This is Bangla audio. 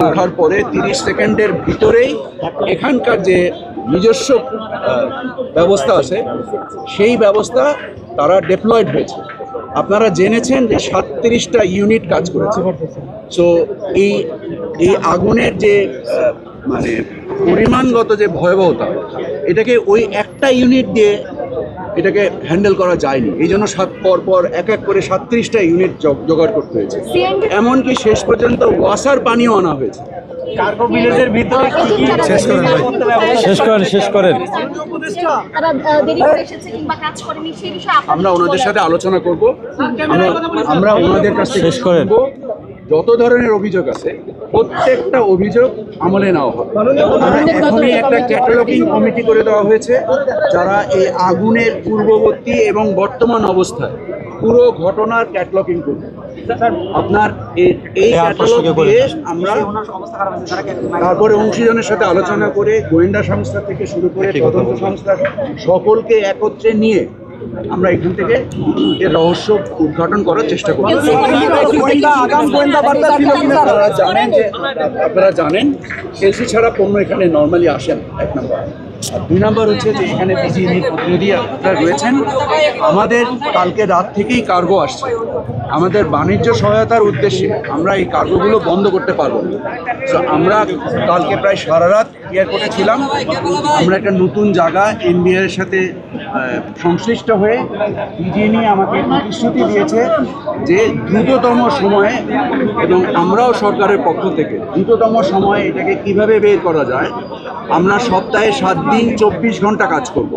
ওঠার পরে 30 সেকেন্ডের ভিতরেই এখানকার যে নিজস্ব ব্যবস্থা আছে সেই ব্যবস্থা তারা ডেপ্লয়েড হয়েছে। আপনারা জেনেছেন যে 37টা ইউনিট কাজ করেছে। সো এই আগুনের যে মানে পরিমাণগত যে ভয়াবহতা, এটাকে ওই একটা ইউনিট দিয়ে এটাকে হ্যান্ডেল করা যায়নি। এই জন্য পর এক এক করে 37টা ইউনিট জোগাড় করতে হয়েছে। এমনকি শেষ পর্যন্ত ওয়াসার পানিও আনা হয়েছে। কার্গো ভিলেজের ভিতরে শেষ করেন। আমরা ওনাদের সাথে আলোচনা করব, আমরা ওনাদের কাছ থেকে শেষ করেন। যত ধরনের অভিযোগ আছে প্রত্যেকটা অভিযোগ আমলে নেওয়া হবে। এখনই একটা ক্যাটালগিং কমিটি করে দেওয়া হয়েছে, যারা এই আগুনের পূর্ববর্তী এবং বর্তমান অবস্থায় পুরো ঘটনার ক্যাটালগিং করবে। আপনার এই ক্যাটালগ দিয়ে আমরা তারপরে অংশীজনের সাথে আলোচনা করে গোয়েন্দা সংস্থা থেকে শুরু করে তদন্ত সংস্থা সকলকে একত্রে নিয়ে আমরা এখান থেকে এর রহস্য উদ্ঘাটন করার চেষ্টা করব। আপনারা জানেন এলসি ছাড়া পণ্য এখানে নর্মালি আসে না, 1 নম্বর। আর 2 নম্বর হচ্ছে যে এখানে বিজিএমইর প্রতিনিধি আপনারা রয়েছেন। আমাদের কালকে রাত থেকেই কার্গো আসছে। আমাদের বাণিজ্য সহায়তার উদ্দেশ্যে আমরা এই কার্গোগুলো বন্ধ করতে পারবো না। তো আমরা কালকে প্রায় সারা রাত এয়ারপোর্টে ছিলাম। আমরা একটা নতুন জায়গা এনবিআর এর সাথে সংশ্লিষ্ট হয়ে বিজিএমই আমাকে প্রতিশ্রুতি দিয়েছে যে দ্রুততম সময়ে, এবং আমরাও সরকারের পক্ষ থেকে দ্রুততম সময়ে এটাকে কিভাবে বের করা যায়, আমরা সপ্তাহে 7 দিন 24 ঘন্টা কাজ করব।